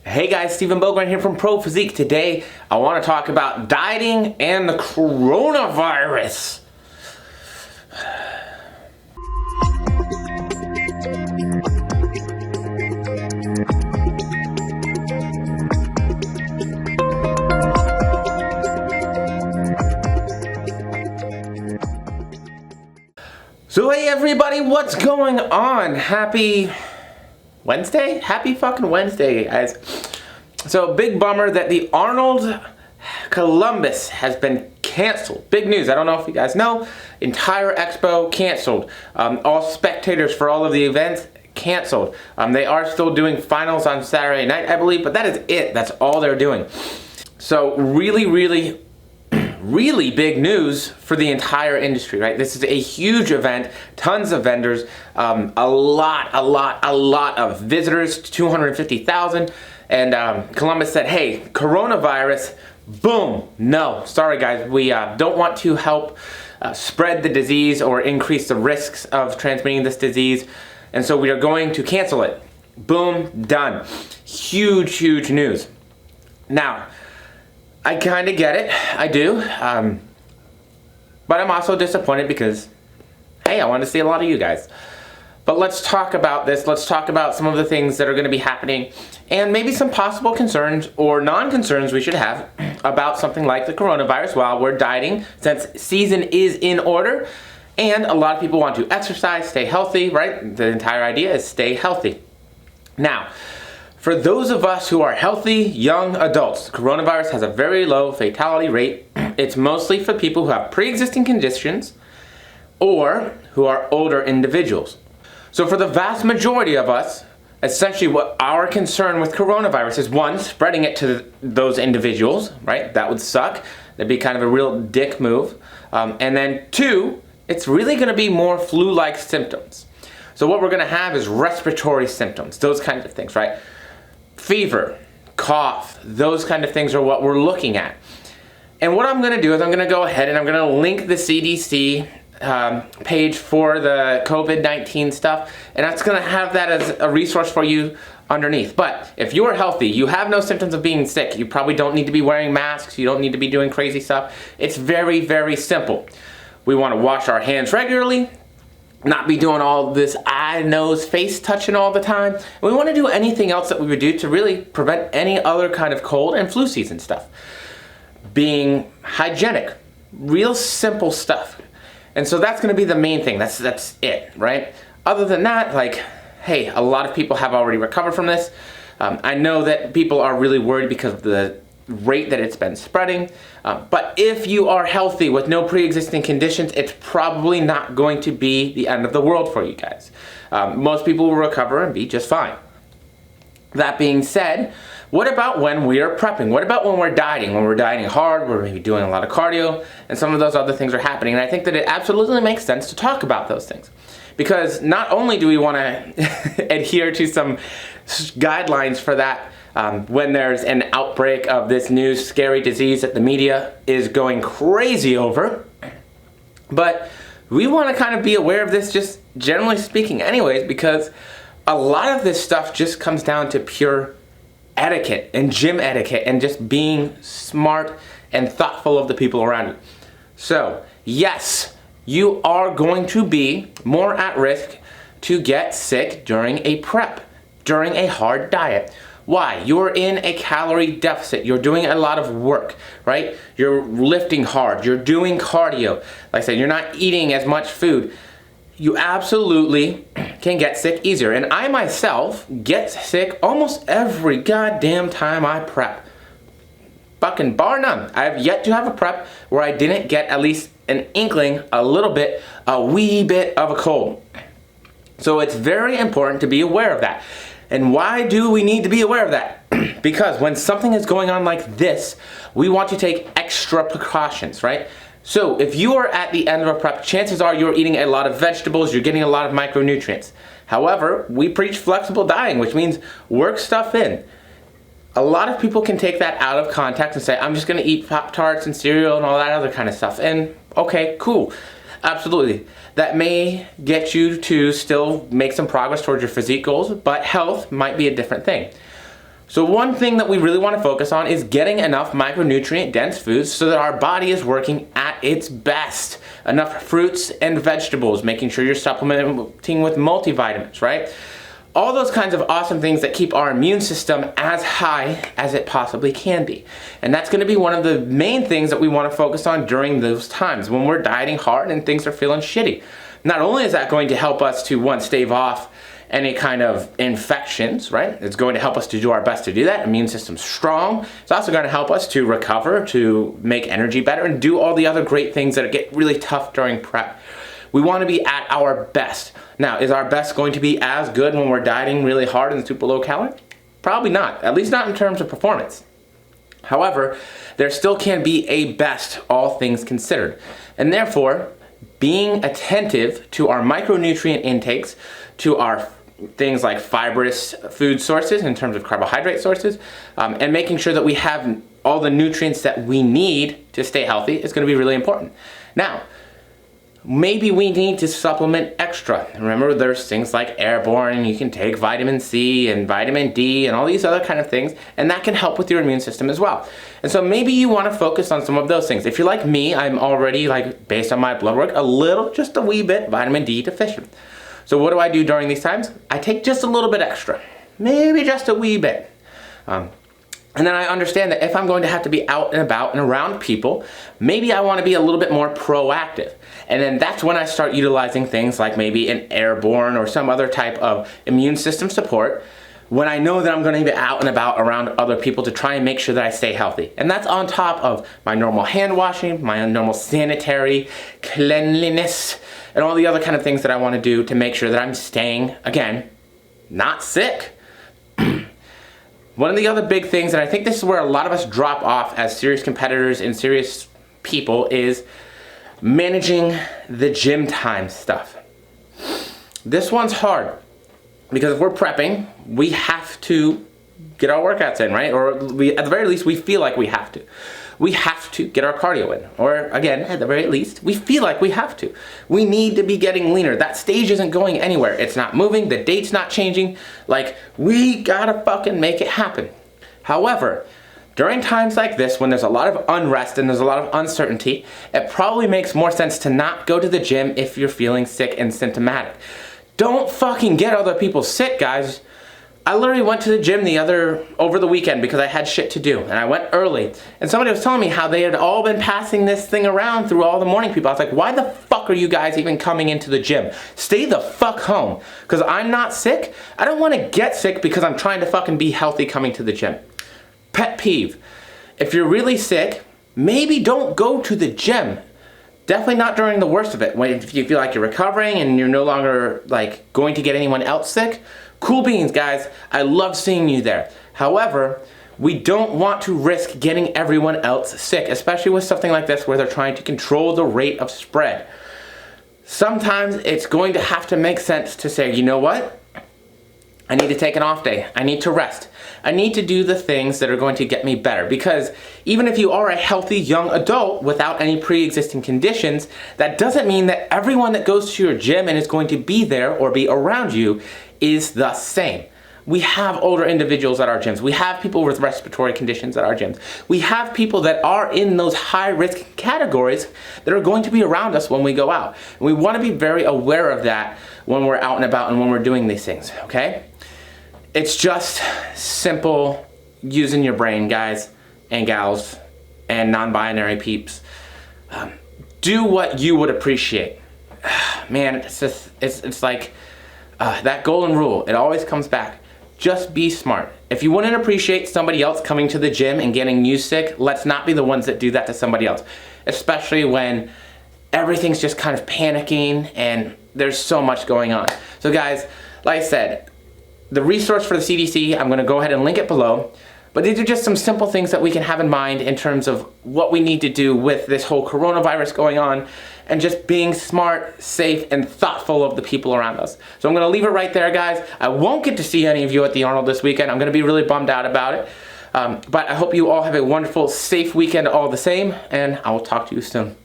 Hey guys, Stephen Bogren here from Pro Physique. Today I want to talk about dieting and the coronavirus. So hey everybody, what's going on? Happy Wednesday? Happy fucking Wednesday, guys. So big bummer that the Arnold Columbus has been canceled. Big news. I don't know if you guys know. Entire expo canceled. All spectators for all of the events canceled. They are still doing finals on Saturday night, I believe, but that is it. That's all they're doing. So really big news for the entire industry, right? This is a huge event, tons of vendors, a lot of visitors, 250,000. And Columbus said, hey, coronavirus, boom, no, sorry guys, we don't want to help spread the disease or increase the risks of transmitting this disease. And so we are going to cancel it. Boom, done. Huge news. Now, I kind of get it, I do, but I'm also disappointed because, hey, I want to see a lot of you guys. But let's talk about this, let's talk about some of the things that are going to be happening and maybe some possible concerns or non-concerns we should have about something like the coronavirus while we're dieting, since season is in order and a lot of people want to exercise, stay healthy, right? The entire idea is stay healthy. Now, for those of us who are healthy, young adults, coronavirus has a very low fatality rate. It's mostly for people who have pre-existing conditions or who are older individuals. So for the vast majority of us, essentially what our concern with coronavirus is, one, spreading it to those individuals, right? That would suck. That'd be kind of a real dick move. And then two, it's really gonna be more flu-like symptoms. So what we're gonna have is respiratory symptoms, those kinds of things, right? Fever, cough, those kind of things are what we're looking at. And what I'm gonna do is I'm gonna go ahead and I'm gonna link the CDC page for the COVID-19 stuff, and that's gonna have that as a resource for you underneath. But if you are healthy, you have no symptoms of being sick, you probably don't need to be wearing masks, you don't need to be doing crazy stuff. It's very simple. We wanna wash our hands regularly, not be doing all this eye, nose, face touching all the time. And we want to do anything else that we would do to really prevent any other kind of cold and flu season stuff. Being hygienic, real simple stuff. And so that's going to be the main thing. That's it, right? Other than that, like, hey, a lot of people have already recovered from this. I know that people are really worried because of the rate that it's been spreading, but if you are healthy with no pre-existing conditions, it's probably not going to be the end of the world for you guys. Most people will recover and be just fine. That being said, what about when we are prepping? What about when we're dieting? When we're dieting hard, we're maybe doing a lot of cardio, and some of those other things are happening. And I think that it absolutely makes sense to talk about those things. Because not only do we want to adhere to some guidelines for that, when there's an outbreak of this new scary disease that the media is going crazy over, but we want to kind of be aware of this, just generally speaking anyways, because a lot of this stuff just comes down to pure etiquette and gym etiquette and just being smart and thoughtful of the people around you. So yes, you are going to be more at risk to get sick during a prep, during a hard diet. Why? You're in a calorie deficit. You're doing a lot of work, right? You're lifting hard. You're doing cardio. Like I said, you're not eating as much food. You absolutely can get sick easier. And I myself get sick almost every goddamn time I prep. Fucking bar none. I have yet to have a prep where I didn't get at least an inkling, a little bit, a wee bit of a cold. So it's very important to be aware of that. And why do we need to be aware of that? Because when something is going on like this, we want to take extra precautions, right? So if you are at the end of a prep, chances are you're eating a lot of vegetables, you're getting a lot of micronutrients. However, we preach flexible dieting, which means work stuff in. A lot of people can take that out of context and say, I'm just gonna eat Pop-Tarts and cereal and all that other kind of stuff. And okay, cool. Absolutely. That may get you to still make some progress towards your physique goals, but health might be a different thing. So one thing that we really want to focus on is getting enough micronutrient dense foods so that our body is working at its best. Enough fruits and vegetables, making sure you're supplementing with multivitamins, right? All those kinds of awesome things that keep our immune system as high as it possibly can be. And that's going to be one of the main things that we want to focus on during those times when we're dieting hard and things are feeling shitty. Not only is that going to help us to, one, stave off any kind of infections, right? It's going to help us to do our best to do that. Immune system's strong. It's also going to help us to recover, to make energy better, and do all the other great things that get really tough during prep. We want to be at our best. Now, is our best going to be as good when we're dieting really hard and super low calorie? Probably not, at least not in terms of performance. However, there still can be a best, all things considered. And therefore, being attentive to our micronutrient intakes, to our things like fibrous food sources in terms of carbohydrate sources, and making sure that we have all the nutrients that we need to stay healthy is going to be really important. Now, maybe we need to supplement extra. Remember, there's things like airborne, you can take vitamin C and vitamin D and all these other kind of things, and that can help with your immune system as well. And so maybe you want to focus on some of those things. If you're like me, I'm already, like, based on my blood work, just a wee bit vitamin D deficient. So what do I do during these times? I take just a little bit extra, maybe just a wee bit. And then I understand that if I'm going to have to be out and about and around people, maybe I want to be a little bit more proactive. And then that's when I start utilizing things like maybe an airborne or some other type of immune system support when I know that I'm going to be out and about around other people to try and make sure that I stay healthy. And that's on top of my normal hand washing, my normal sanitary cleanliness, and all the other kind of things that I want to do to make sure that I'm staying, again, not sick. One of the other big things, and I think this is where a lot of us drop off as serious competitors and serious people, is managing the gym time stuff. This one's hard because if we're prepping, we have to get our workouts in, right? Or at the very least, we feel like we have to. We have to get our cardio in. Or again, at the very least, we feel like we have to. We need to be getting leaner. That stage isn't going anywhere. It's not moving. The date's not changing. Like, we gotta fucking make it happen. However, during times like this, when there's a lot of unrest and there's a lot of uncertainty, it probably makes more sense to not go to the gym if you're feeling sick and symptomatic. Don't fucking get other people sick, guys. I literally went to the gym over the weekend because I had shit to do, and I went early. And somebody was telling me how they had all been passing this thing around through all the morning people. I was like, why the fuck are you guys even coming into the gym? Stay the fuck home. Because I'm not sick. I don't want to get sick because I'm trying to fucking be healthy coming to the gym. Pet peeve. If you're really sick, maybe don't go to the gym. Definitely not during the worst of it. If you feel like you're recovering and you're no longer like going to get anyone else sick, cool beans, guys. I love seeing you there. However, we don't want to risk getting everyone else sick, especially with something like this where they're trying to control the rate of spread. Sometimes it's going to have to make sense to say, you know what? I need to take an off day. I need to rest. I need to do the things that are going to get me better, because even if you are a healthy young adult without any pre-existing conditions, that doesn't mean that everyone that goes to your gym and is going to be there or be around you is the same. We have older individuals at our gyms. We have people with respiratory conditions at our gyms. We have people that are in those high-risk categories that are going to be around us when we go out. And we want to be very aware of that when we're out and about and when we're doing these things, okay? It's just simple using your brain, guys and gals and non-binary peeps. Do what you would appreciate. Man, it's like that golden rule. It always comes back. Just be smart. If you wouldn't appreciate somebody else coming to the gym and getting you sick, let's not be the ones that do that to somebody else. Especially when everything's just kind of panicking and there's so much going on. So guys, like I said, the resource for the CDC, I'm going to go ahead and link it below. But these are just some simple things that we can have in mind in terms of what we need to do with this whole coronavirus going on, and just being smart, safe, and thoughtful of the people around us. So I'm going to leave it right there, guys. I won't get to see any of you at the Arnold this weekend. I'm going to be really bummed out about it. But I hope you all have a wonderful, safe weekend all the same, and I will talk to you soon.